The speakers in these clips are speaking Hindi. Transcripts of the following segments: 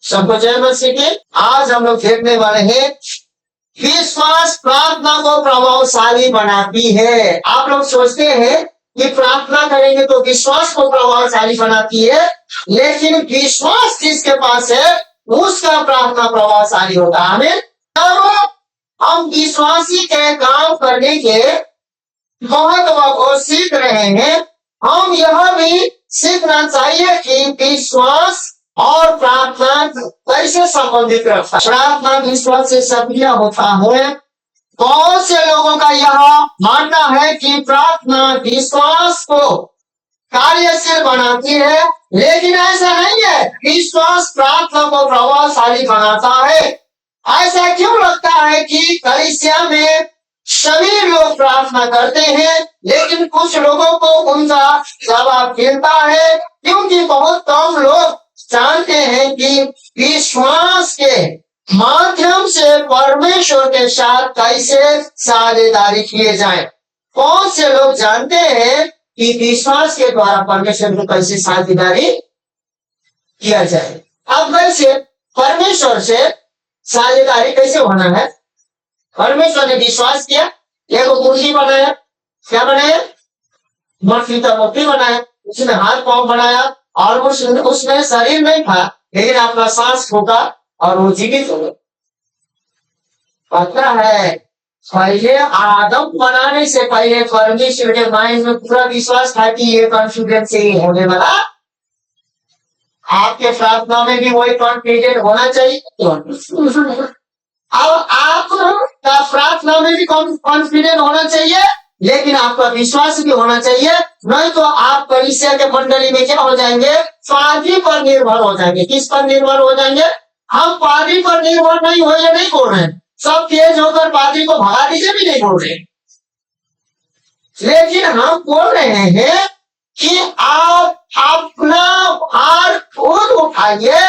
सबको जय मसीह की। आज हम लोग देखने वाले हैं विश्वास प्रार्थना को प्रभावशाली बनाती है। आप लोग सोचते हैं कि प्रार्थना करेंगे तो विश्वास को प्रभावशाली बनाती है, लेकिन विश्वास जिसके पास है उसका प्रार्थना प्रभावशाली होता है। हमें तब हम विश्वासी के काम करने के महत्व को सीख रहे हैं। हम यह भी सीखना चाहिए कि विश्वास और प्रार्थना कैसे संबंधित रखता है। प्रार्थना विश्वास से सक्रिय होता है। बहुत से लोगों का यह मानना है कि प्रार्थना विश्वास को कार्यशील बनाती है, लेकिन ऐसा नहीं है। विश्वास प्रार्थना को प्रभावशाली बनाता है। ऐसा क्यों लगता है कि कलीसिया में सभी लोग प्रार्थना करते हैं, लेकिन कुछ लोगों को उनका जवाब मिलता है, क्योंकि बहुत कम लोग जानते हैं कि विश्वास के माध्यम से परमेश्वर के साथ कैसे साझेदारी किए जाए। कौन से लोग जानते हैं कि विश्वास के द्वारा परमेश्वर को कैसे साझेदारी किया जाए। अब कैसे परमेश्वर से साझेदारी कैसे होना है। परमेश्वर ने विश्वास किया, एक मूर्ति बनाया। क्या बनाया? मट्टी का मूर्ति बनाया। उसने हाथ पांव बनाया और उसमें शरीर नहीं था, लेकिन अपना सांस फूका और वो जीवित हो गए। पता है, पहले आदम बनाने से पहले परमेश्वर के माइंड में पूरा विश्वास था कि ये कॉन्फिडेंस से ही होने वाला। आपके प्रार्थना में भी वही कॉन्फिडेंट होना चाहिए। अब आपका प्रार्थना में भी कॉन्फिडेंट होना चाहिए, लेकिन आपका विश्वास भी होना चाहिए। नहीं तो आप कलीसिया के मंडली में क्या हो जाएंगे? पादरी पर निर्भर हो जाएंगे। किस पर निर्भर हो जाएंगे? हम पादरी पर निर्भर नहीं हो, ये नहीं बोल रहे। सब तेज होकर पादरी को भगा दीजिए भी नहीं बोल रहे, लेकिन हम बोल रहे हैं कि आप अपना भार खुद उठाइए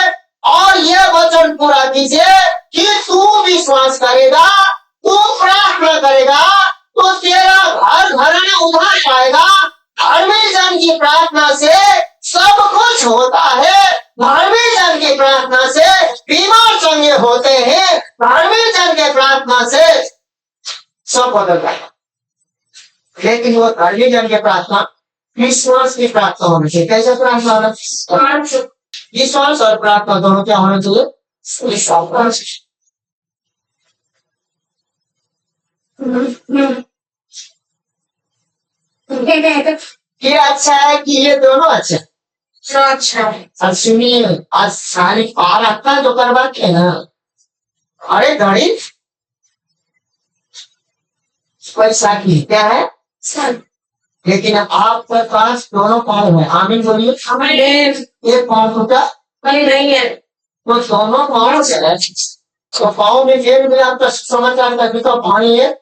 और ये वचन पूरा कीजिए कि तू विश्वास करेगा, तू प्रार्थना करेगा तो तेरा घर घराना उधार पाएगा। धर्मी जन की प्रार्थना से सब कुछ होता है। धर्मी जन की प्रार्थना से बीमार चंगे होते हैं। धर्मी जन के प्रार्थना से सब बदलता है। लेकिन वो धर्मी जन के प्रार्थना विश्वास की प्रार्थना होनी चाहिए। कैसे प्रार्थना होना चाहिए? विश्वास और प्रार्थना दोनों क्या होना चाहिए? विश्वास। ये अच्छा है कि ये दोनों अच्छा है। सुनिए, आज सारी पार आता है तो करवा के ना। अरे घड़ी पैसा की क्या है, लेकिन आपके पास दोनों पाँव है। आमीन बोलिए। एक पाँव टूटा नहीं है तो दोनों पाँव चले, तो पाँव में जेल में आपका समाचार का भी तो पानी है।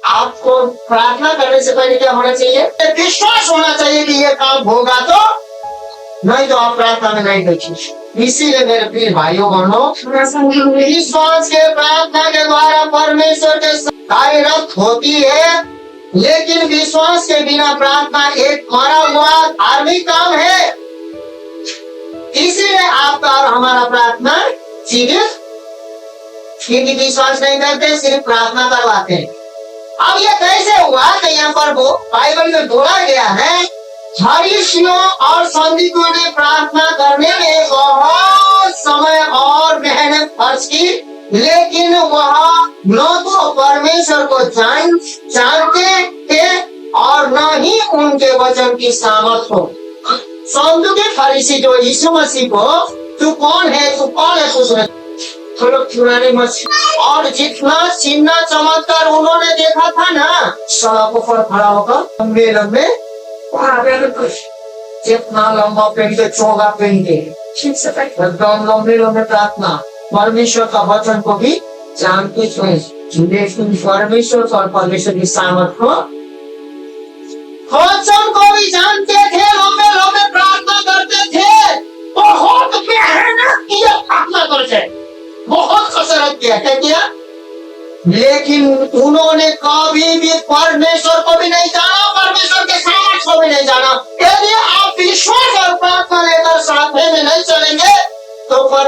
आपको प्रार्थना करने से पहले क्या होना चाहिए? विश्वास होना चाहिए कि ये काम होगा, तो नहीं तो आप प्रार्थना में नहीं देखिए। इसीलिए मेरे प्रिय भाइयों बहनों, विश्वास के प्रार्थना के द्वारा परमेश्वर के कार्यरत होती है, लेकिन विश्वास के बिना प्रार्थना एक मरा हुआ धार्मिक काम है। इसीलिए आपका और हमारा प्रार्थना जीवित, क्योंकि विश्वास नहीं करते, सिर्फ प्रार्थना करवाते हैं। अब ये कैसे हुआ कि यहाँ पर वो बाइबल में बोला गया है, फरीसियों और सदूकियों ने प्रार्थना करने में बहुत समय और मेहनत खर्च की, लेकिन वह न तो परमेश्वर को जानते थे और न ही उनके वचन की सामर्थ्य हो। सदूकी फरीसी जो यीशु मसीह को तू कौन है पूछ रहे और जितना चिन्ह चमत्कार उन्होंने देखा था ना, सड़कों पर खड़ा होकर लंबे लंबे, जितना लंबा पहन के चौड़ा पहन के एकदम लंबे लंबे प्रार्थना, परमेश्वर का वचन को भी जानते थे, परमेश्वर और परमेश्वर की सामर्थ्य वचन को भी जानते थे, लंबे लंबे प्रार्थना करते थे, बहुत मेहनत की प्रार्थना करते, बहुत कसरत किया। क्या किया? लेकिन उन्होंने कभी भी परमेश्वर को भी नहीं जाना, परमेश्वर के सामर्थ्य को भी नहीं जाना। यदि आप विश्वास और प्रार्थना लेकर साथ में नहीं चलेंगे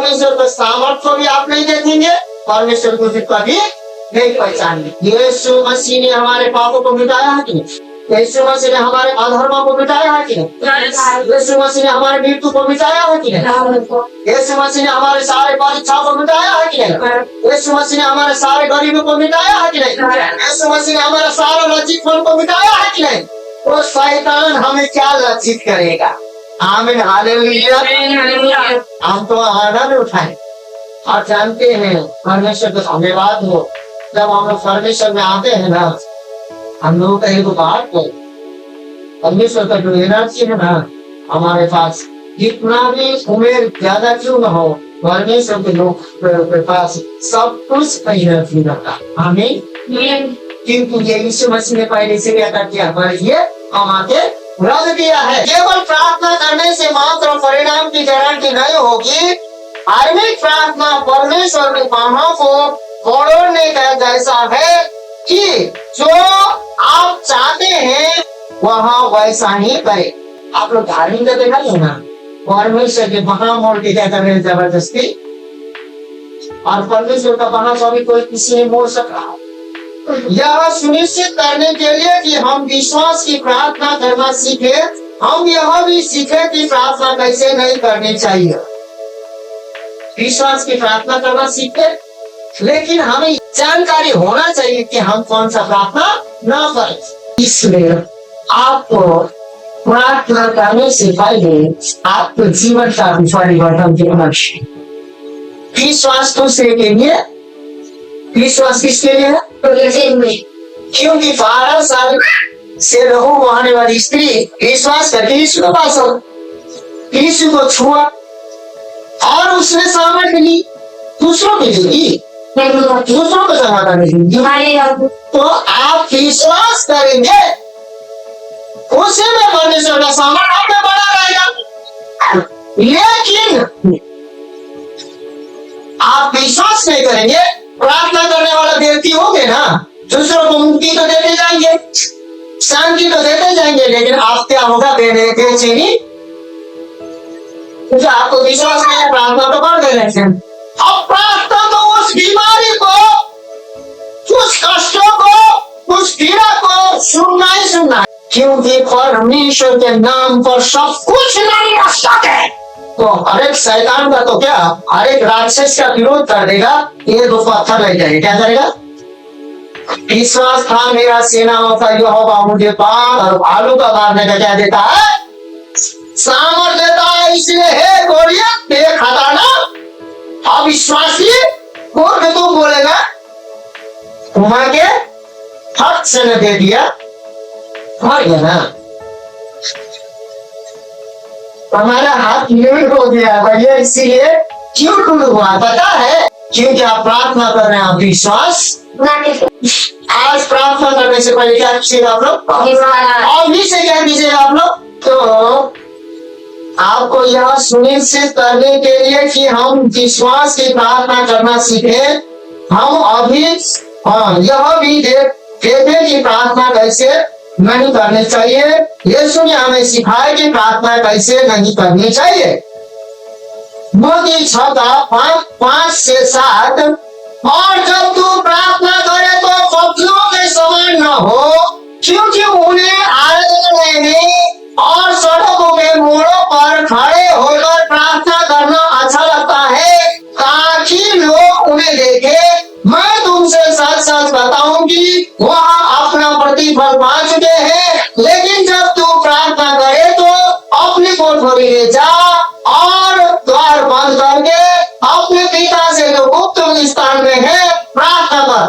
परमेश्वर का सामर्थ्य को भी आप नहीं देखेंगे, परमेश्वर को भी कभी नहीं पहचानेंगे। यीशु मसीह ने हमारे पापों को मिटाया है कि नहीं? यीशु मसीह ने हमारे अधर्म को मिटाया है कि नहीं? यीशु मसीह ने हमारे मृत्यु को मिटाया है कि नहीं? यीशु मसीह ने हमारे सारे परीक्षाओं को मिटाया है कि नहीं? यीशु मसीह ने हमारे सारे गरीबों को मिटाया है कि नहीं? यीशु मसीह ने हमारे सारे लज्जितपन को मिटाया है कि नहीं? वो शैतान हमें क्या लज्जित करेगा? आमीन, हालेलुया। हम तो आनंद उठाएं और जानते हैं परमेश्वर का धन्यवाद हो। जब हम लोग परमेश्वर में आते हैं ना, हम लोगों का एक बात है, परमेश्वर का जो एनर्जी है ना हमारे पास, जितना भी उम्र ज्यादा क्यों न हो, परमेश्वर के लोग के पास सब कुछ एनर्जी रहता। हमें क्योंकि ये यीशु मसीह ने पहले से क्या किया हमारे लिए आके रख दिया है। केवल प्रार्थना करने से मात्र परिणाम की गारंटी नहीं होगी। धार्मिक प्रार्थना परमेश्वर के कामों को तोड़ने का जैसा है कि जो आप चाहते हैं वहाँ वैसा ही करे। आप लोग धार्मिक देखा हो ना, परमेश्वर के वहां मोड़ के क्या कर रहे हैं जबरदस्ती, और परमेश्वर का वहां कभी कोई किसी नहीं मोड़ सका। यह सुनिश्चित करने के लिए कि हम विश्वास की प्रार्थना करना सीखे, हम यह भी सीखे कि प्रार्थना कैसे नहीं करनी चाहिए। विश्वास की प्रार्थना करना सीखे, लेकिन हमें जानकारी होना चाहिए कि हम कौन सा प्रार्थना ना करें। इसलिए आपको प्रार्थना करने से पहले आपको जीवन का परिवर्तन करना चाहिए। विश्वास दूसरे के लिए, विश्वास किसके लिए है? क्योंकि 12 साल से लहू बहाने वाली स्त्री विश्वास करके यीशु के पास हो, यीशु को छुआ और उसने सामर्थ्य ली, दूसरों की दी, दूसरों को समाधान दी। तो आप विश्वास करेंगे, उसे में परमेश्वर का सामर्थ्य आप में बना रहेगा। लेकिन आप विश्वास नहीं करेंगे, प्रार्थना करने वाला व्यक्ति होंगे ना, दूसरों को मुक्ति तो देते जाएंगे, शांति तो देते जाएंगे, लेकिन आप क्या होगा? बेचैनी, क्योंकि आपको विश्वास नहीं है, प्रार्थना तो कर दे रहे हैं। अब प्रार्थना तो उस बीमारी को, उस कष्टों को, उस पीड़ा को सुनना ही सुनना है, क्योंकि परमेश्वर के नाम पर सब कुछ नहीं रख सके। तो हर एक शैतान का तो क्या, हर एक राक्षस का विरोध कर देगा, ये दो पत्थर लग जाएगा। क्या करेगा? विश्वास था मेरा सेनाओं का यहोवा मुझे बाण और भालू का मारने का क्या देता है? सामर्थ देता है। इसलिए हे गोलियत देख हटाना, अविश्वासी बोल के तुम बोलेगा, घुमा के फट से न दे दिया, मर गया ना। हमारा हाथ यूं हो गया भैया, इसीलिए क्यों टूट हुआ पता है? क्योंकि आप प्रार्थना कर रहे हैं, आप विश्वास। आज प्रार्थना करने से पहले क्या कीजिएगा आप लोग? अभी से क्या कीजिएगा आप लोग? तो आपको यह सुनिश्चित करने के लिए कि हम विश्वास की प्रार्थना करना सीखे, हम अभी यह भी देखें कि प्रार्थना कैसे नहीं करनी चाहिए। यीशु ने हमें सिखाया कि प्रार्थना कैसे नहीं करनी चाहिए। मत्ती 6:5-7 और जब तू प्रार्थना करे तो पक्षियों के समान न हो, क्योंकि उन्हें आलने में और सड़कों के मोड़ों पर खड़े होकर प्रार्थना करना अच्छा लगता है, ताकि लोग उन्हें देखे। मैं तुमसे सच सच बताऊंगी, वहाँ अपना प्रतिफल पा चुके हैं। लेकिन जब तू प्रार्थना करे तो अपनी कोठरी ले जा और द्वार बंद करके अपने पिता से जो गुप्त स्थान में है प्रार्थना कर,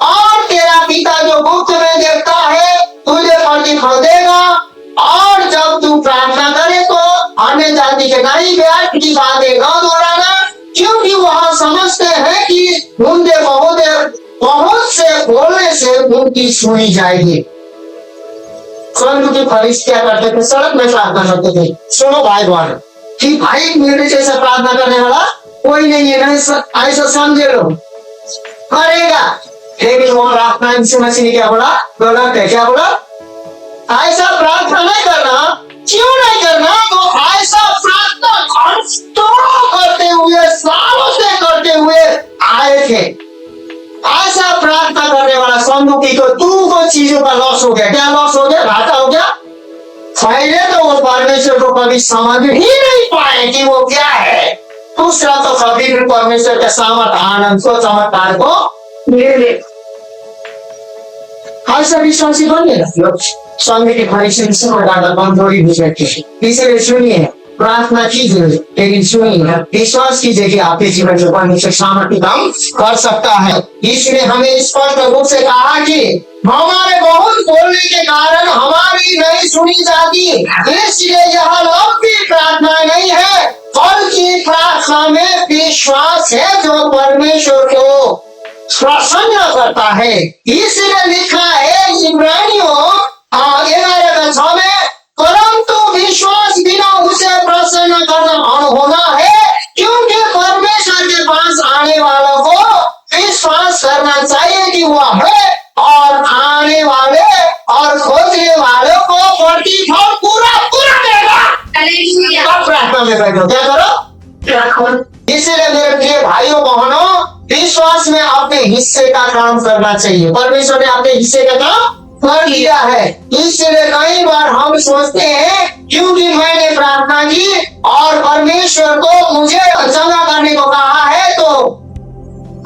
और तेरा पिता जो गुप्त में देखता है तुझे प्रतिफल देगा। और जब तू प्रार्थना करे तो अन्य जाति के नहीं व्यर्थ की बातें न दोहराना, क्योंकि वह समझते हैं कि उनके बहुत से बोलने से उनकी सुनी जाएगी। स्वर्ग के फरिश्ते क्या करते थे? सड़क में प्रार्थना करते थे। सुनो भाई बहन, कि भाई मेरे जैसा प्रार्थना करने वाला कोई नहीं है, ऐसा समझे लो, करेगा। लेकिन वो प्रार्थना यीशु मसीह ने क्या बोला? गलत है। क्या बोला? ऐसा प्रार्थना नहीं करना। क्यों नहीं करना? तो ऐसा प्रार्थना करते हुए दुखी तो तू को चीजों का लॉस हो गया। क्या लॉस हो गया? घाटा हो गया। पहले तो वो परमेश्वर को कभी समझ ही नहीं पाए कि वो क्या है। दूसरा तो कभी भी परमेश्वर के सामर्थ आनंद को चमत्कार को ले ले। ऐसा विश्वासी बनेगा स्वामी के परीक्षण से कमजोरी हो सकती है। इसलिए सुनिए, प्रार्थना कीजिए, लेकिन सुनिए, विश्वास कीजिए कि आपके जीवन में परमेश्वर सामर्थ्य काम कर सकता है। इसलिए हमें स्पष्ट रूप से कहा कि हमारे बहुत बोलने के कारण हमारी नहीं सुनी जाती, इसलिए यह लंबी प्रार्थना नहीं है, बल्कि प्रार्थना में विश्वास है जो परमेश्वर को प्रसन्न करता है। इसलिए लिखा है इब्रानियों 11:6 में, परंतु विश्वास बिना उसे प्रसन्न करना होना है, क्योंकि परमेश्वर के पास आने वालों को विश्वास करना चाहिए कि वह है, और आने वाले और खोजने वालों को प्रतिफल पूरा पूरा देगा। अब प्रार्थना में बैठो, क्या करो? इसलिए मेरे प्रिय भाइयों बहनों, विश्वास में अपने हिस्से का काम करना चाहिए। परमेश्वर ने अपने हिस्से का काम कर लिया है। इसलिए कई बार हम सोचते हैं क्योंकि मैंने प्रार्थना की और परमेश्वर को मुझे चंगा करने को कहा है तो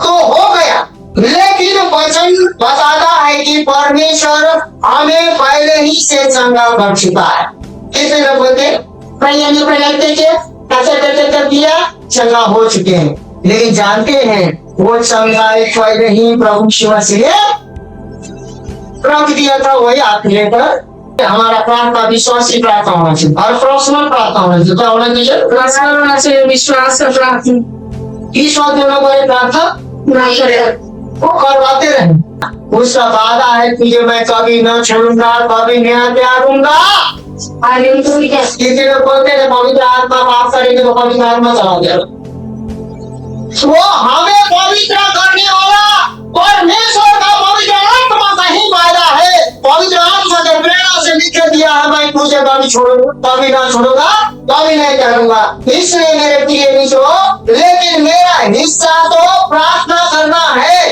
हो गया, लेकिन वचन बताता है कि परमेश्वर हमें पहले ही से चंगा कर चुका है। कितने लोग बोलते कर दिया, चंगा हो चुके हैं, लेकिन जानते हैं वो चंगा पहले ही प्रभु शिव से रख दिया था। वही आखिर पर हमारा प्रार्थना विश्वासी प्रार्थना होना चाहिए और पर्सनल प्रार्थना होना चाहिए। क्या होना चाहिए? पर्सनल होना चाहिए। विश्वास का प्रार्थना, ईश्वर दोनों बड़े प्रार्थना ना करे, वो करवाते रहे। उसका वादा है कि मैं कभी न छोड़ूंगा, कभी न त्यागूंगा। किसी लोग बोलते हैं पवित्र आत्मा पाप करेंगे तो पवित्र आत्मा चला जाएगा। वो हमें पवित्र करने वाला परमेश्वर का पवित्र आत्मा का ही वादा है। पवित्र आत्मा के प्रेरणा से लिख दिया है, मैं तुझे कभी छोड़ूंगा, कभी ना छोड़ूंगा, कभी नहीं करूंगा। इसलिए मेरे प्रिय मित्रों, लेकिन मेरा हिस्सा तो प्रार्थना करना है,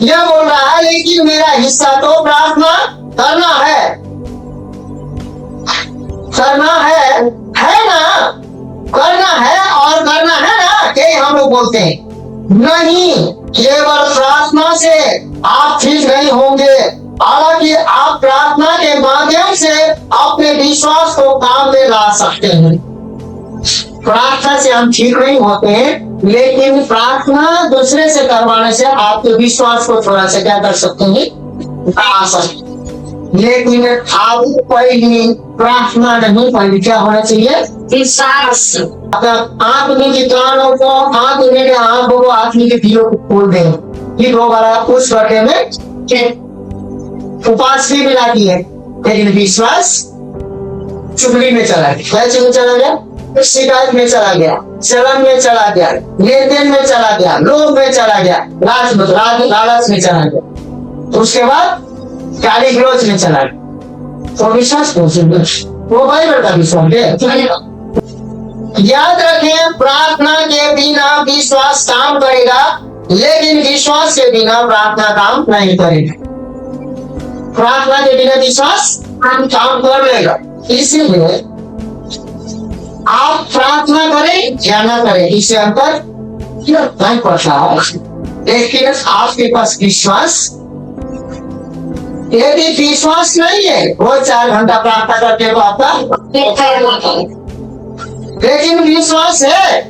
यह बोल रहा है, लेकिन मेरा हिस्सा तो प्रार्थना करना है, करना है ना, करना है और करना है ना, यही हम लोग बोलते हैं। नहीं, केवल प्रार्थना से आप ठीक नहीं होंगे, हालांकि आप प्रार्थना के माध्यम से अपने विश्वास को काम में ला सकते हैं। प्रार्थना से हम ठीक नहीं होते हैं, लेकिन प्रार्थना दूसरे से करवाने से आपके विश्वास को थोड़ा सा क्या कर सकते हैं, बढ़ा सकते हैं। लेकिन आप पहली प्रार्थना नहीं, पहले क्या होना चाहिए? विश्वास। आदमी के कानों को, आदमी के आंखों को, आदमी के दिलों को खोल दें कि वो वाला उस घटे में उपास भी मिलाती है, लेकिन विश्वास चुगली में चला गया, चला गया, शिकायत में चला गया, चलन में चला गया, लेन देन में चला गया, लोभ में चला गया, लालच में चला गया, उसके बाद गाली गलौज में चला गया। तो विश्वास वो बाइबल का विश्वास है। याद रखें, प्रार्थना के बिना विश्वास काम करेगा, लेकिन विश्वास के बिना प्रार्थना काम नहीं करेगा। प्रार्थना के बिना विश्वास काम कर लेगा। इसीलिए आप प्रार्थना करें या ना करें, इससे अंतर नहीं पड़ता है, लेकिन आपके पास विश्वास, यदि विश्वास नहीं है, वो 4 घंटा प्रार्थना करके वो आपका, लेकिन विश्वास है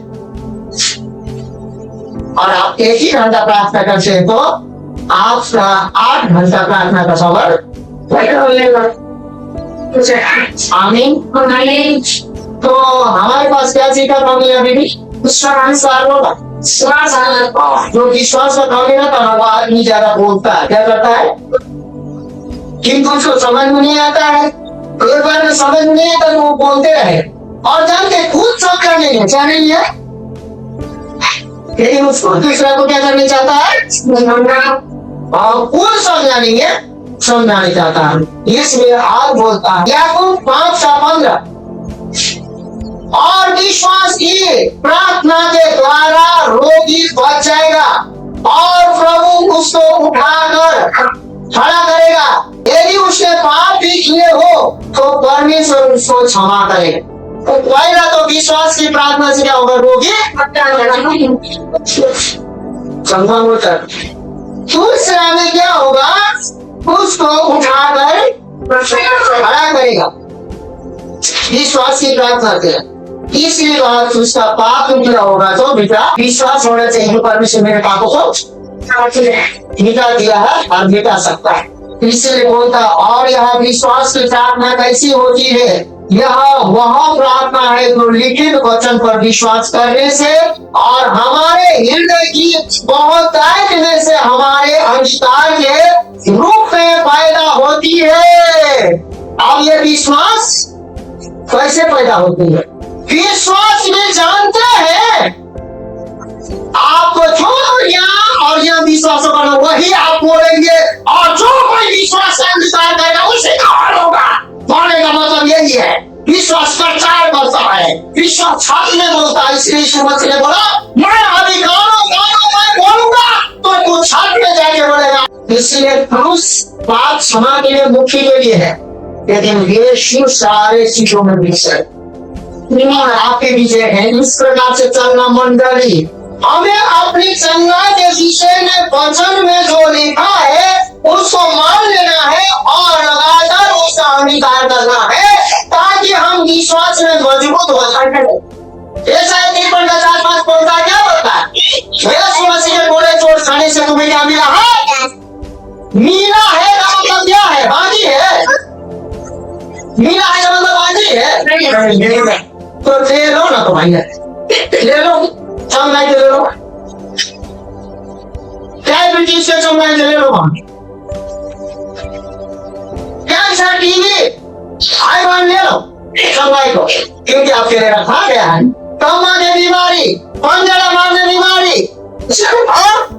और आप 1 ही घंटा प्रार्थना करते हैं तो आप 8 घंटा प्रार्थना का सफर आमीन। तो हमारे पास क्या चीज का कमी है? अभी भी विश्वास होगा। जो विश्वास का कमी ना तो वो आदमी ज्यादा बोलता है, क्या करता है, किंतु उसको समझ में नहीं आता है। एक बार में समझ में नहीं आता तो वो बोलते रहे और जानते खुद सब करने है, क्या नहीं है, लेकिन उसको दूसरा को क्या करना चाहता है, और खुद समझाने चाहता है। इसलिए आज बोलता है याकूब 5:15, और विश्वास की प्रार्थना के द्वारा रोगी बच जाएगा और प्रभु उसको उठाकर खड़ा करेगा। यदि उसने पाप भी किए हो तो परमेश्वर उसको क्षमा करेगा। तो पहला तो विश्वास की प्रार्थना से क्या होगा? रोगी चंगा होता। दूसरा में क्या होगा? उसको उठाकर खड़ा करेगा। विश्वास की प्रार्थना से तीसरी बात, उसका पाप मिटा होगा तो बेटा विश्वास होना चाहिए परमेश्वर मेरे पापों को मिटा दिया है और मिटा सकता है, इसलिए बोलता। और यह विश्वास की प्रार्थना कैसी होती है? यह वह प्रार्थना है जो लिखित वचन पर विश्वास करने से और हमारे हृदय की बहुतायत में से हमारे अंगीकार के रूप में पैदा होती है। अब ये विश्वास कैसे पैदा होती है? विश्वास में जानते हैं आपको जो और यह विश्वास करना वही आप बोलेंगे, और जो कोई विश्वास का अंगीकार करेगा उसे कौन होगा। बोलने का मतलब यही है, विश्वास प्रचार करता है, विश्वास छाती में बोलता है। इसलिए यीशु मसीह ने बोला, मैं अभी मैं बोलूंगा तो तू छाती में जाके बोलेगा। इसलिए क्रूस पाप क्षमा के लिए मुक्ति के लिए है, लेकिन यीशु सारे चीजों में विजय आपके विजय है। इस प्रकार से चलना मंडली, हमें अपनी चंगा के विषय में वचन में जो लिखा है उसको मान लेना है और लगातार उसका अंगीकार करना है, ताकि हम विश्वास में मजबूत हो सके। ऐसा है 4:5 बोलता क्या बोलता है? यीशु मसीह के बोले चोट खाने से तुम्हें क्या मिला है? मिला है का मतलब क्या है? बाजी है। मिला है का मतलब बाजी है। तो ले लो ना, तो भाई ले लो, चंगाई ले लो, डायबिटीज से चंगाई ले लो, कैंसर टीबी आईवन ले लो चंगाई को, क्योंकि आपके लिए रखा गया है। कमर की बीमारी, पंजरा मारने बीमारी,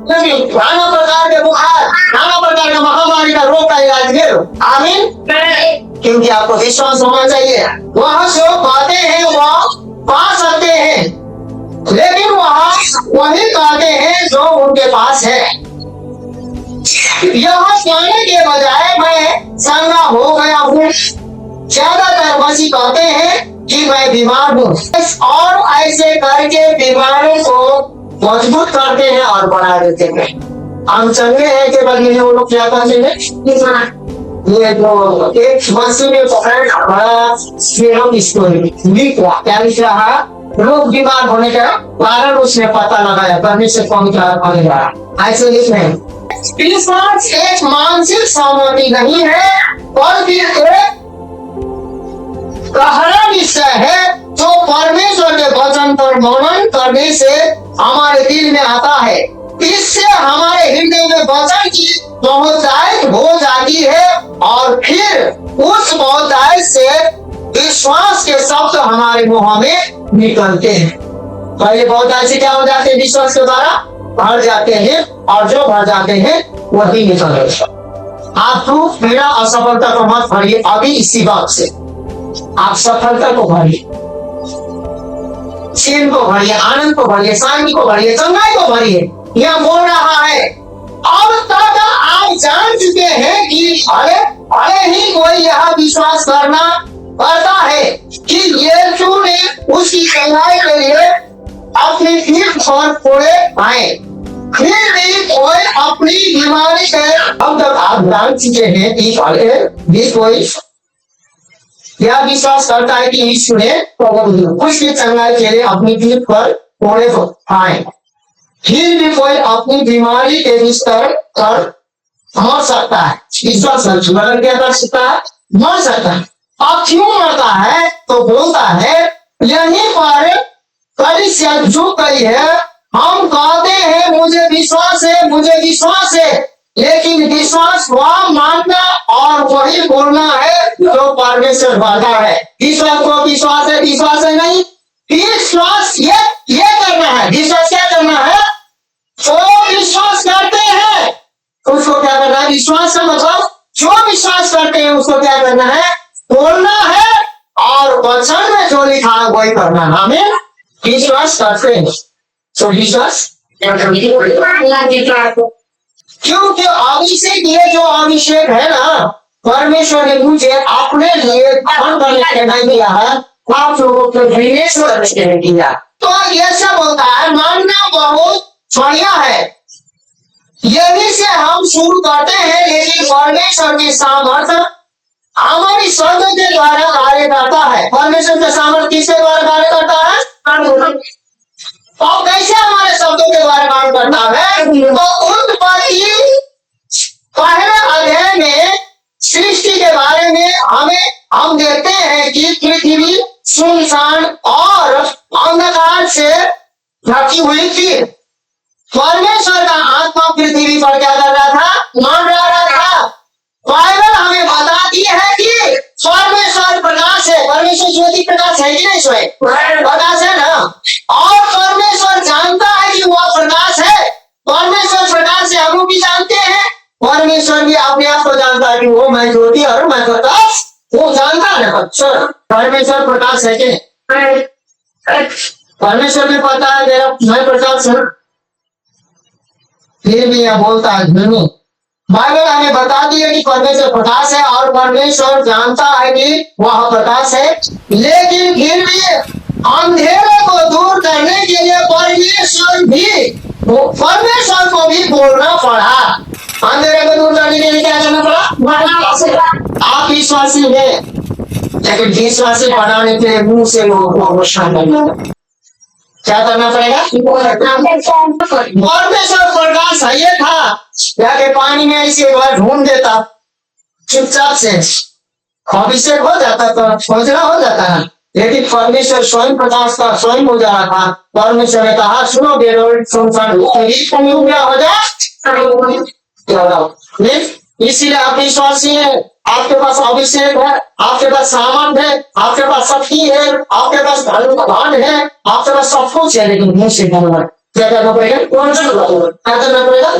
नाना प्रकार के बुखार, नाना प्रकार के महामारी का रोग का इलाज ले लो। आमीन, क्योंकि आपको विश्वास होना चाहिए। वहाँ जो बातें हैं वह पा सकते हैं, लेकिन वहाँ वही बातें हैं जो उनके पास है। यह कहने के बजाय मैं चंगा हो गया हूँ, ज्यादातर मसीह कहते हैं कि मैं बीमार हूँ, और ऐसे करके बीमारों को मजबूत करते हैं और बढ़ा देते हैं। हम चंगे हैं के बदले वो लोग क्या करते हैं? ये जो एक मसीह में बड़ा क्या लिख रहा, लोग बीमार होने का कारण उसने पता लगाया, करने से कौन क्या होगा, ऐसे लिख रहे हैं। विश्वास एक मानसिक सहमति नहीं है, बल्कि एक गहरा निश्चय है जो परमेश्वर के वचन पर मनन करने से हमारे दिल में आता है। इससे हमारे हृदय में वचन की बहुतायत हो जाती है और फिर उस बहुतायत से विश्वास के शब्द हमारे मुंह में निकलते हैं। पहले बहुतायत से क्या हो जाते हैं? विश्वास के द्वारा भर जाते हैं, और जो भर जाते हैं वही निकलते हैं। आप दुख पीड़ा असफलता को मत भरिए अभी इसी बात से, आप सफलता को भरिए, चैन को भरिए, आनंद को भरिए, शांति को भरिए, चंगाई को भरिए। यह बोल रहा है अब तक आप जान चुके हैं कि भले ही कोई यह विश्वास करता है कि यीशु ने उसकी चंगाई के लिए अपनी पीठ पर फोड़े आए, फिर भी कोई अपनी बीमारी से अब तक आप जान चुके हैं कि भले भी कोई यह विश्वास करता है कि यीशु ने उसकी चंगाई के लिए अपनी पीठ पर फोड़े आए, फिर भी कोई अपनी बीमारी के बिस्तर पर मर सकता है। विश्वास संशोधन क्या कर सकता है? मर सकता है। अब क्यों मरता है? तो बोलता है यहीं पर कलीसिया झुक गई है। हम कहते हैं मुझे विश्वास है, मुझे विश्वास है, लेकिन विश्वास वह मानना और वही बोलना है जो परमेश्वर कहता है। विश्वास को विश्वास है नहीं, विश्वास ये करना है। विश्वास क्या करना है? जो विश्वास करते हैं उसको क्या करना है? विश्वास का मतलब जो विश्वास करते हैं उसको क्या करना है? बोलना है, और वचन में जो लिखा है वही करना है। हमें विश्वास करते हैं, तो विश्वास क्योंकि अभिषेक, ये जो अभिषेक है ना, परमेश्वर ने मुझे अपने लिए धन करने के नहीं दिया है, आप लोगों को विनेश करने के लिए दिया। तो ये सब होता है, मानना बहुत बढ़िया है, यही से हम शुरू करते हैं, लेकिन परमेश्वर की सामर्थ्य हमारी शब्द के द्वारा कार्य करता है। परमेश्वर का सामर्थ्य किसके द्वारा कार्य करता है? और कैसे हमारे शब्दों के द्वारा कार्य करता है? तो उत्पत्ति पहले अध्याय में सृष्टि के बारे में हम देखते हैं कि पृथ्वी सुनसान और अंधकार से ढकी हुई थी। परमेश्वर का आत्मा पृथ्वी पर क्या कर रहा था? मान रहा था। बाइबल हमें बताती है कि परमेश्वर प्रकाश है, परमेश्वर ज्योति प्रकाश है कि नहीं? स्वयं प्रकाश है ना, और परमेश्वर जानता है कि वह प्रकाश है। परमेश्वर प्रकाश है, हम भी जानते हैं। परमेश्वर भी अपने आप को जानता है कि वो मैं ज्योति और मैं प्रकाश, वो जानता है ना। परमेश्वर प्रकाश है कि परमेश्वर भी पता है मेरा मैं प्रकाश हूँ, फिर भी यह बोलता है नहीं। बाइबल हमें बताती है कि परमेश्वर प्रकाश है और परमेश्वर जानता है कि वह प्रकाश है, लेकिन फिर भी अंधेरे को दूर करने के लिए परमेश्वर को भी बोलना पड़ा। अंधेरे को दूर करने के लिए क्या करना पड़ा? आप विश्वासी है, लेकिन विश्वासी बनाने के लिए मुंह से लोगों को शामिल क्या करना पड़ेगा? परमेश्वर प्रकाश है, ये था जाके पानी में इसे ढूंढ देता चुपचाप से, अभिषेक हो जाता था, खोजना हो जाता है। लेकिन परमेश्वर स्वयं प्रकाश का स्वयं हो जा रहा था। परमेश्वर ने कहा सुनो सुनसान हो जाए, इसीलिए आप विश्वासी है, आपके पास अभिषेक है, आपके पास सामर्थ है, आपके पास शक्ति है, आपके पास धन है, आपके पास सब कुछ है, लेकिन मुंह से बोलना क्या करना पड़ेगा? क्या करना पड़ेगा?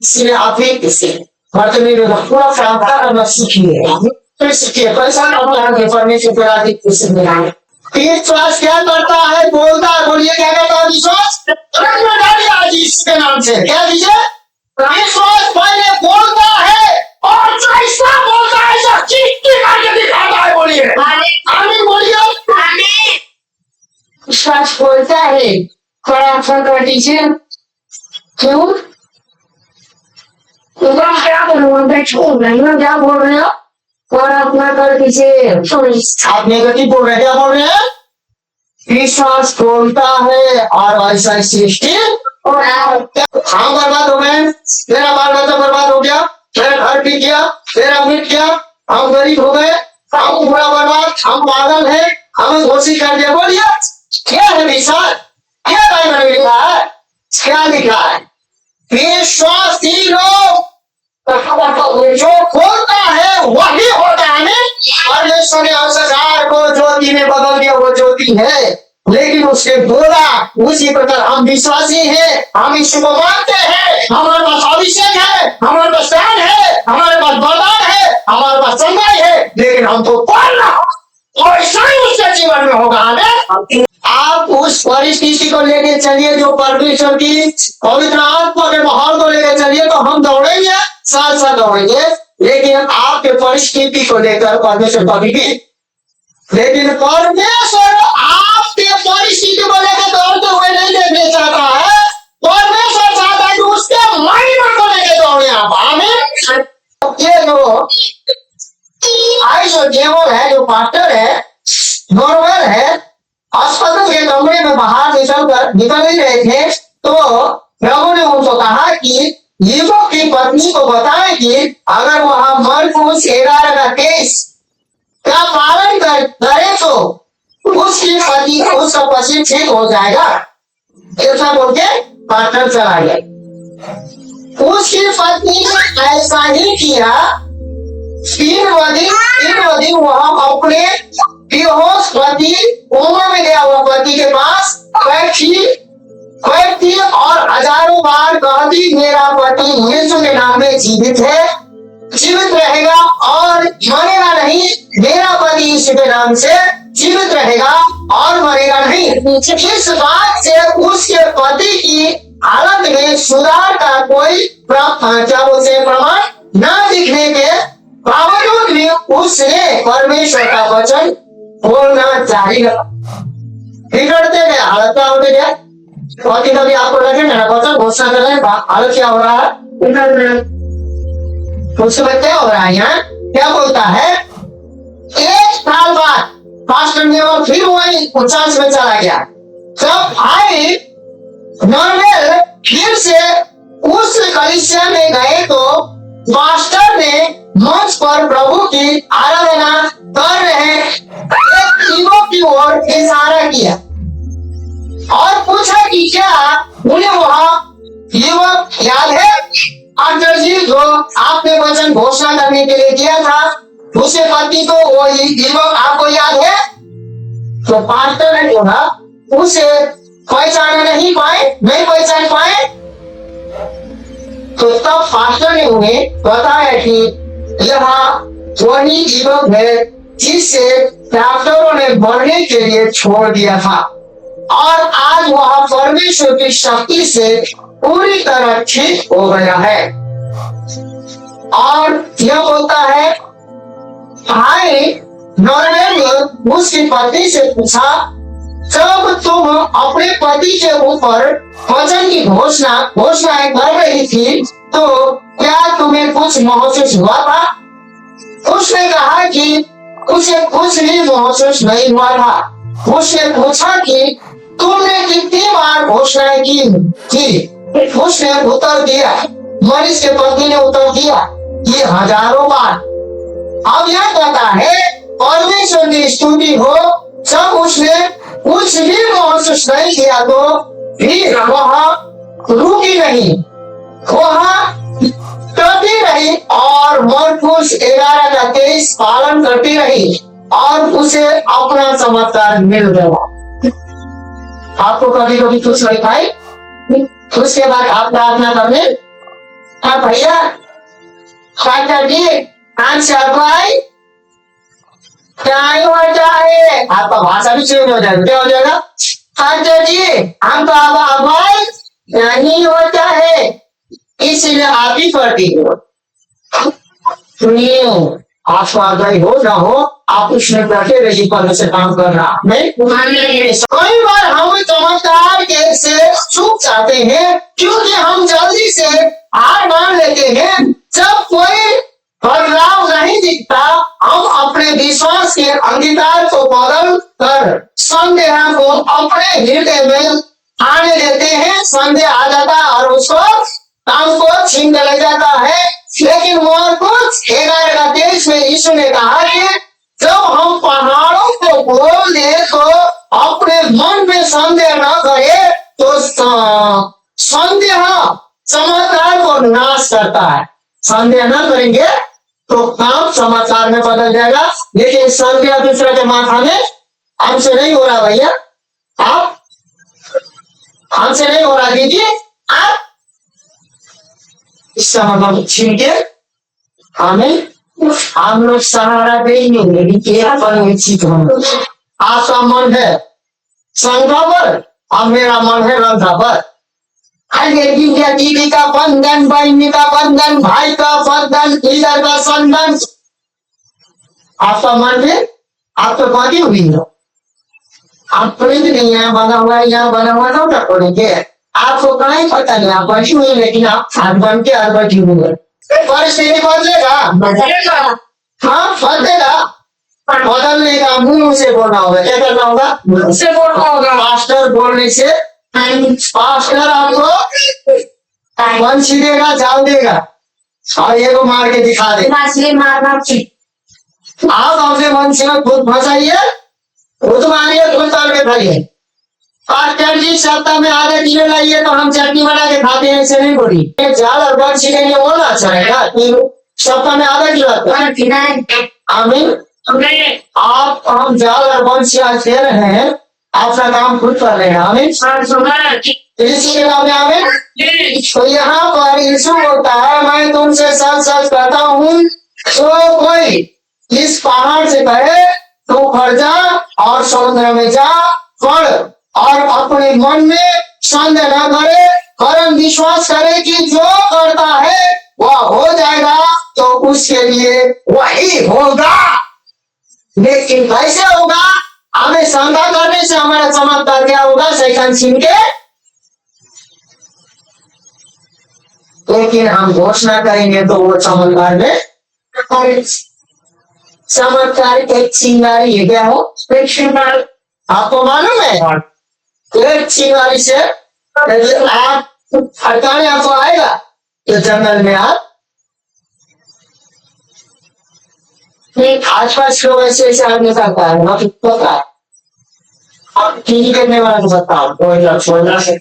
इसलिए आप ही पूरा प्रार्थना करना सीखिए, सीखिए परमेश्वर विश्वास क्या करता है? बोलता है, बोलिए क्या करता है विश्वास? आज इसके नाम से क्या दीजिए? विश्वास पहले बोलता है और जैसा बोलता है ऐसा करके दिखाता है। बोलिए आमीन, बोलिए। विश्वास बोलता है, प्रार्थना कर दीजिए। क्यों? क्या क्या बोल रहे हो? प्रार्थना कर दीजिए। आप नेगेटिव बोल रहे हैं, क्या बोल रहे हैं? विश्वास बोलता है और ऐसा सृष्टि हम बर्बाद हो गए, मेरा बाल बच्चा बर्बाद हो गया, मेरा घर भी गया, मेरा मिट गया, हम गरीब हो गए, हम पूरा बर्बाद, हम पागल है, हमें घोषित कर दिया। बोलिए क्या है विश्वास? क्या बाइबल में लिखा है? क्या लिखा है? विश्वासी लोग जो खोलता है वही होता है। परमेश्वर ने अंधकार को ज्योति में बदल दिया, वो ज्योति है, लेकिन उसके बोला उसी प्रकार हम विश्वासी हैं, हम ईश्वर को मानते हैं, हमारे पास अभिषेक है, हमारे पास ज्ञान है, हमारे पास वरदान है, हमारे पास चंगाई है, लेकिन हमको पालना और ऐसा ही उसके जीवन में होगा। हमें आप उस परिस्थिति को लेके चलिए जो परमेश्वर की पवित्र आत्मा के माहौल को लेकर चलिए, तो हम दौड़ेंगे, साथ साथ दौड़ेंगे, लेकिन आपके परिस्थिति को लेकर परमेश्वर कभी भी, लेकिन परमेश्वर आपके परिस्थिति को लेकर दौड़ते हुए नहीं देखने चाहता है। परमेश्वर चाहता है कि उसके महिमा को लेकर दौड़े आप। आमीन। ये जो डेवल है, जो पास्टर है, नॉर्मल है, अस्पताल के कमरे में बाहर निकल ही रहे थे, तो प्रभु ने उनको कहा कि युवक की पत्नी को बताएं कि अगर वहां मरकुस 11 का केस का पालन करे तो उसकी पति उसका पति ठीक हो जाएगा। ऐसा बोल के पास्टर चला गया। उसकी पत्नी ने ऐसा ही किया। 3 दिन वह अपने बेहोश पति, कोमा में गया हुआ पति के पास बैठी और हजारों बार कहती मेरा पति यीशु के नाम में जीवित है, जीवित रहेगा और मरेगा नहीं। मेरा पति यीशु के नाम से जीवित रहेगा और मरेगा नहीं। इस बात से उसके पति की हालत में सुधार का कोई क्या बोलते हैं प्रमाण न दिखने के बावजूद भी उसने परमेश्वर का वचन बोलना जारी रखा। बिगड़ते गए, हालत क्या होते गया। कभी कभी आपको लगे ना वचन घोषणा कर रहे हैं, हालत क्या हो रहा है, बिगड़ रहे। उस समय क्या हो रहा है, यहाँ क्या बोलता है, एक साल बाद पास्टर ने और फिर वही उच्चांश में चला गया। जब भाई नॉर्वेल फिर से उस कलीसिया में गए तो मास्टर ने मंच पर प्रभु की आराधना कर रहे एक युवक की ओर इशारा किया और पूछा कि क्या उन्हें वह युवक याद है पास्टर जी जो आपने वचन घोषणा करने के लिए किया था, उसके पति को वो युवक आपको याद है? तो पास्टर ने कहा उसे पहचाना नहीं पहचान पाए। तो तब पास्टर ने उन्हें बताया कि यह वही युवक है जिसे डॉक्टरों ने मरने के लिए छोड़ दिया था और आज वह परमेश्वर की शक्ति से पूरी तरह ठीक हो गया है। और यह बोलता है, भाई नॉर्वे ने उसकी पत्नी से पूछा, जब तुम अपने पति के ऊपर वचन की घोषणाएं कर रही थी तो क्या तुम्हें कुछ महसूस हुआ था? उसने कहा कि उसे कुछ भी महसूस नहीं हुआ था। उसने पूछा कि तुमने कितनी बार घोषणाएं की थी? उसने उत्तर दिया, मरीज के पत्नी ने उत्तर दिया, ये हजारों बार। अब यह कहता है परमेश्वर की स्तुति हो, जब उसने कुछ भी महसूस नहीं किया तो भी वह रुकी नहीं, वह करती रही और मरकुस 11:23 पालन करती रही और उसे अपना चमत्कार मिल गया। आपको कभी कभी कुछ नहीं पाई, उसके बाद आप प्रार्थना करने, हाँ भैया फादर जी आंसर भाई क्या होता है, आपका भाषा भी चेंज हो जाएगा। क्या हो जाएगा? फादर जी हम तो भाई नहीं होता है, इसलिए आप ही करती हो। सुनिए, आप स्वागत हो ना हो, आप उसमें बैठे रहिए, पर से काम कर रहा नहीं। कई बार हम चमत्कार के से चूक जाते हैं क्योंकि हम जल्दी से हार मान लेते हैं। जब कोई बदलाव नहीं दिखता, हम अपने विश्वास के अंगीकार को बदल कर संदेह को अपने हृदय में आने देते हैं। संदेह आ जाता है और उसको काम को छीन ले जाता है। लेकिन मरकुस 11:23 में यीशु ने कहा कि जब हम पहाड़ों को बोल दे तो अपने मन में संदेह न करे तो संदेह चमत्कार को नाश करता है। संदेह न करेंगे तो काम चमत्कार में बदल जाएगा। लेकिन संदेह दूसरे के माथा में हमसे नहीं हो रहा भैया, आप हमसे नहीं हो रहा दीजिए, आप इसका मतलब छीन के हमें हम लोग सहारा देंगे। लेकिन क्या परिचित हम आपका मन है संख्या पर, अब मेरा मन है रंधा पर। दीदी का बंधन, बहनी का बंधन, भाई का बंधन, इधर का संबंध, आपका मन है, आप तो बाकी हुई हो, आप प्रेम नहीं यहाँ बना हुआ है, यहाँ बना हुआ ना रखोगे, आपको कहीं पता नहीं, आप बैठी हुई, लेकिन आप हाथ बन के हाथ बैठी हुई। परिस्थिति बदलेगा, हाँ बदलेगा, बदलने का मुंह से बोलना होगा। क्या करना होगा? मुंह से बोलना होगा। पास्टर बोलने से पास्टर आपको वंशी देगा, जाल देगा और ये को मार के दिखा दे। मारना आप अपने वंशी में खुद फंसाइए, खुद मारिए, खुद तल के खाइए। पास्टर जी सप्ताह में आधे किलो लाइए तो हम चटनी बना के खाते हैं, ऐसे नहीं बोली। जाल और वंशी के लिए बोलना अच्छा रहेगा। सप्ताह में आधा किलो आमीन। आप हम जाल और वंशी आज दे रहे हैं, आपका काम खुद कर रहे हैं। आमीन। इसी के नाम में आमीन। तो यहाँ पर यीशु बोलता है, मैं तुमसे सच सच कहता हूँ, तो कोई इस पहाड़ से कहे तो खड़ जा और समुद्र में जा पड़ और अपने मन में संदेह न करे परम विश्वास करें कि जो करता है वह हो जाएगा, तो उसके लिए वही होगा। लेकिन कैसे होगा? हमें शंका करने से हमारा चमत्कार क्या होगा? शैतान छीन के। लेकिन हम घोषणा करेंगे तो वो चमत्कार में चमत्कार एक चिंगारी है। क्या हो? एक चिंगारी। आपको मालूम है? एक चिंगारी से आप फटकाने आपको आएगा तो जंगल में आप आसपास लोग ऐसे ऐसे आदमी करता है ना, पता आप ठीक करने वाला को बताओ से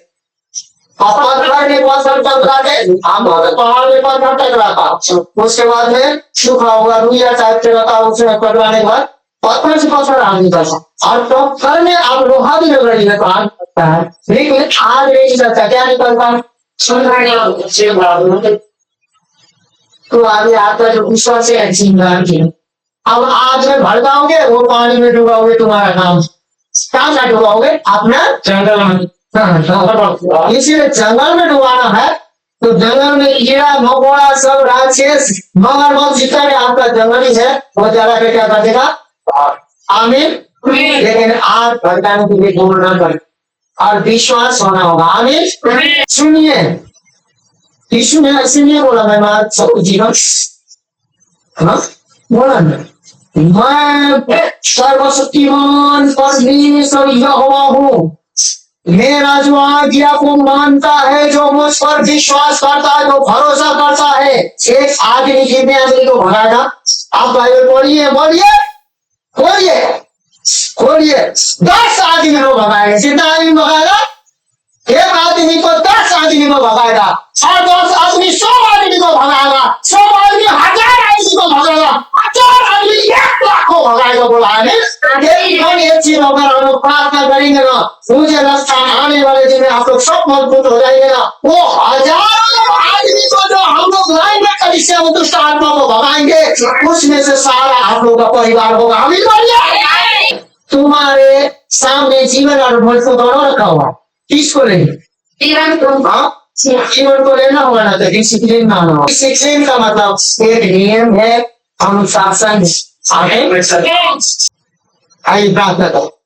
पत्थर में पत्थर टकरा के हम पहाड़ में पत्थर टकरा था, उसके बाद में सूखा हुआ रुइया टाइप के रखा, उसमें टकराने के बाद पत्थर से पत्थर आ निकल और पत्थर में आप लोहा भी लग रही है सकता है, लेकिन आग नहीं सकता। क्या निकलता? तो आगे आपका जो विश्वास है चिंगार की, अब आग में भड़काओगे वो पानी में डुबाओगे, तुम्हारा काम कहाँ से डुबाओगे? अपना जंगल में। इसीलिए जंगल में डुबाना है तो जंगल में कीड़ा मकोड़ा सब राक्षस मगरमच्छ जितना भी आपका जंगल ही है वो जला के क्या कर देगा? आमीन। लेकिन आग भड़काने के लिए बोलना पड़े और विश्वास होना होगा। आमीन। सुनिए, यीशु ने इसलिए बोला मैं सब जीवन बोला ना, मैं सर्वशक्तिमान परमेश्वर यहोवा हूँ। मेरा जो आज्ञा को मानता है, जो मुझ पर विश्वास करता है, जो भरोसा करता है, एक आदमी कितने आदमी को भगाएगा? आप बाइबल पढ़िए, बोलिए बोलिए बोलिए। 10 आदमी को भगाएगा। कितना आदमी भगाएगा? एक आदमी को 10 आदमी को भगाएगा और 10 आदमी 100 आदमी को भगाएगा, 100 आदमी 1000 आदमी को भगाएगा, 1000 आदमी 1 लाख को भगाएगा। बोला है एक चीज अगर हम लोग प्रार्थना करेंगे ना, मुझे रास्ता आने वाले दिन में आप लोग सब मजबूत हो जाएंगे ना। वो हजारों आदमी को जो हम लोग लाइन में कभी से दुष्ट आत्मा को भगाएंगे, उसमें से सारा आप लोग का परिवार होगा। अभी बोलिए, तुम्हारे सामने जीवन और मृत्यु दोनों रखा हुआ, किसको लेंगे? जीवन को लेना होगा ना, तो डिसिप्लिन माना होगा। डिसिप्लिन का मतलब एक नियम है, अनुशासन है। आइए प्रार्थना करो।